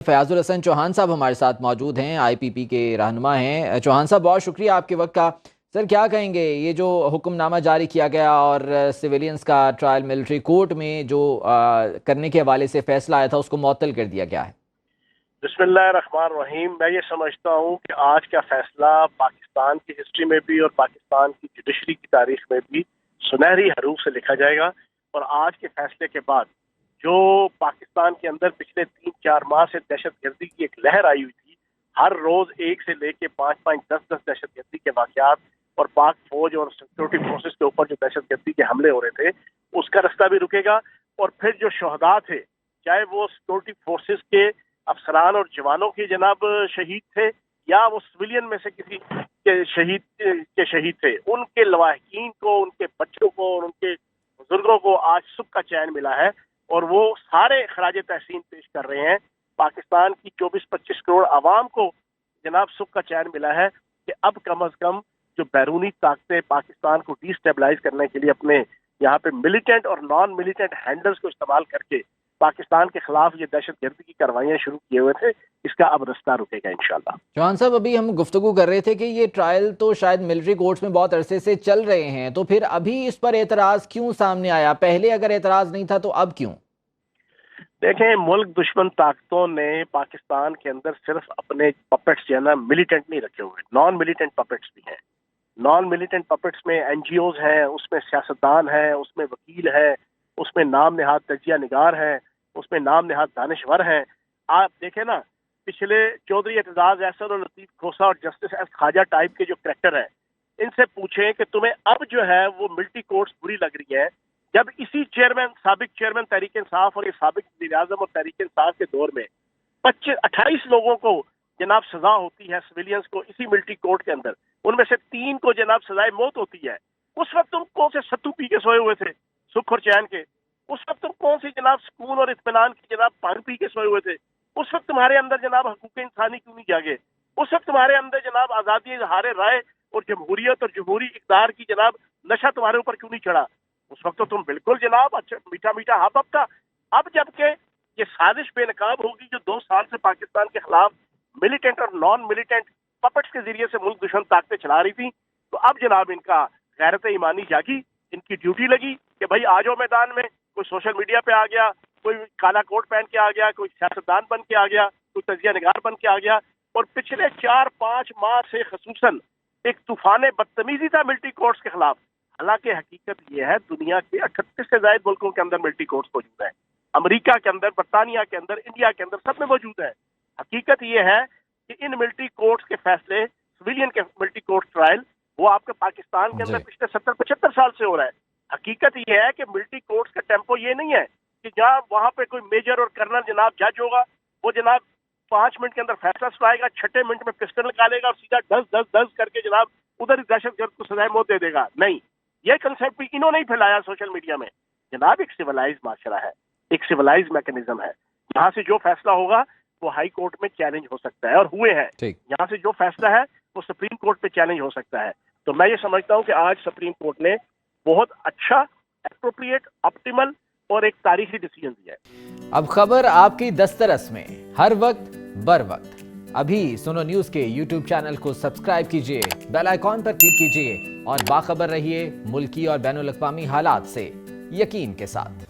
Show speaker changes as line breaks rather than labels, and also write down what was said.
फयाजुल हसन चौहान साहब हमारे साथ मौजूद हैं, आईपीपी के रहनुमा हैं। चौहान साहब, बहुत शुक्रिया आपके वक्त का। सर, क्या कहेंगे, ये जो हुक्मनामा जारी किया गया और सिविलियंस का ट्रायल मिलिट्री कोर्ट में जो करने के हवाले से फैसला आया था उसको मुअत्तल कर दिया गया है?
बिस्मिल्लाहिर्रहमानिर्रहीम। मैं ये समझता हूँ कि आज का फैसला पाकिस्तान की हिस्ट्री में भी और पाकिस्तान की जुडिशरी की तारीख में भी सुनहरी हरूफ से लिखा जाएगा। और आज के फैसले के बाद जो पाकिस्तान के अंदर पिछले 3-4 माह से दहशतगर्दी की एक लहर आई हुई थी, हर रोज 1 से लेके 5-5, 10-10 दहशतगर्दी के वाकयात और पाक फौज और सिक्योरिटी फोर्सेस के ऊपर जो दहशतगर्दी के हमले हो रहे थे, उसका रास्ता भी रुकेगा। और फिर जो शहदा थे, चाहे वो सिक्योरिटी फोर्सेस के अफसरान और जवानों के जनाब शहीद थे या वो सिविलियन में से किसी के शहीद थे, उनके लवाहिकीन को, उनके बच्चों को और उनके बुजुर्गों को आज सुख का चैन मिला है और वो सारे खराज तहसीन पेश कर रहे हैं। पाकिस्तान की 24-25 करोड़ आवाम को जनाब सुख का चैन मिला है कि अब कम अज कम जो बैरूनी ताकतें पाकिस्तान को डिस्टेबलाइज करने के लिए अपने यहाँ पे मिलिटेंट और नॉन मिलिटेंट हैंडल्स को इस्तेमाल करके पाकिस्तान के खिलाफ ये दहशतगर्दी की कार्रवाइयां शुरू किए हुए थे, इसका अब रास्ता रुकेगा इंशाल्लाह।
चौहान साहब, अभी हम गुफ्तगू कर रहे थे कि ये ट्रायल तो शायद मिलिट्री कोर्ट्स में बहुत अरसे से चल रहे हैं, तो फिर अभी इस पर एतराज क्यों सामने आया? पहले अगर एतराज नहीं था तो अब क्यों?
देखें, मुल्क दुश्मन ताकतों ने पाकिस्तान के अंदर सिर्फ अपने पपेट्स जो है ना मिलिटेंट नहीं रखे हुए, नॉन मिलिटेंट पपेट्स भी हैं। नॉन मिलिटेंट पपेट्स में एनजीओज हैं, उसमें सियासतदान हैं, उसमें वकील है, उसमें नाम नहाद तजिया निगार हैं, उसमें नाम नहाद दानिशवर हैं। आप देखें ना, पिछले चौधरी एतजाज एहसन और लतीफ खोसा और जस्टिस एस खाजा टाइप के जो करैक्टर हैं, इनसे पूछें कि तुम्हें अब जो है वो मिलिट्री कोर्ट्स बुरी लग रही है, जब इसी साबिक चेयरमैन तहरीक इंसाफ और ये साबिक वज़ीर-ए-आज़म और तहरीक इंसाफ के दौर में 28 लोगों को जनाब सजा होती है, सिविलियंस को इसी मिलिट्री कोर्ट के अंदर, उनमें से 3 को जनाब सजाए मौत होती है। उस वक्त तुम कौन से सत्तू पी के सोए हुए थे, सुख और चैन के? उस वक्त तुम कौन सी जनाब सुकून और इत्मीनान की जनाब पानी पी के सोए हुए थे? उस वक्त तुम्हारे अंदर जनाब हकूक इंसानी क्यों नहीं जागे? उस वक्त तुम्हारे अंदर जनाब आज़ादी इज़हार राय और जमहूरियत और जमहूरी इक़्तिदार की जनाब नशा तुम्हारे ऊपर क्यों नहीं चढ़ा? उस वक्त तो तुम बिल्कुल जनाब अच्छा मीठा मीठा हब था। अब जबकि ये साजिश बेनकाब होगी जो 2 साल से पाकिस्तान के खिलाफ मिलिटेंट और नॉन मिलिटेंट पपेट्स के जरिए से मुल्क दुश्मन ताकतें चला रही थी, तो अब जनाब इनका गैरत ईमानी जागी, इनकी ड्यूटी लगी कि भाई आ जाओ मैदान में। कोई सोशल मीडिया पे आ गया, कोई काला कोट पहन के आ गया, कोई सियासतदान बन के आ गया, कोई तजिया निगार बन के आ गया। और पिछले 4-5 माह से खसूसन एक तूफान बदतमीजी था मिलिट्री कोर्ट्स के खिलाफ। हालांकि हकीकत ये है, दुनिया के 38 से ज्यादा मुल्कों के अंदर मिलिट्री कोर्ट्स मौजूद है, अमेरिका के अंदर, बरतानिया के अंदर, इंडिया के अंदर, सब में मौजूद है। हकीकत ये है कि इन मिलिट्री कोर्ट्स के फैसले, सिविलियन के मिलिट्री कोर्ट ट्रायल, वो आपके पाकिस्तान के अंदर पिछले 70-75 साल से हो रहा है। हकीकत ये है कि मिलिट्री कोर्ट्स का टेम्पो ये नहीं है कि जहाँ वहां पे कोई मेजर और कर्नल जनाब जज होगा, वो जनाब 5 मिनट के अंदर फैसला सुनाएगा, 6 मिनट में पिस्टल निकालेगा और सीधा 10 करके जनाब उधर ही दहशतगर्द को सजाए मौत दे देगा। नहीं, ये कंसेप्ट भी इन्होंने ही फैलाया सोशल मीडिया में। जनाब एक सिविलाइज माशरा है, एक सिविलाइज मैकेनिज्म है। यहाँ से जो फैसला होगा वो हाई कोर्ट में चैलेंज हो सकता है और हुए हैं। यहाँ से जो फैसला है वो सुप्रीम कोर्ट पे चैलेंज हो सकता है। तो मैं ये समझता हूँ कि आज सुप्रीम कोर्ट ने बहुत अच्छा, एप्रोप्रिएट, ऑप्टिमल और एक तारीखी डिसीजन दिया है।
अब खबर आपकी दस्तरस में, हर वक्त बर वक्त। अभी सुनो न्यूज़ के YouTube चैनल को सब्सक्राइब कीजिए, बेल आइकॉन पर क्लिक कीजिए और बाखबर रहिए मुल्की और बैनुल अक़वामी हालात से यकीन के साथ।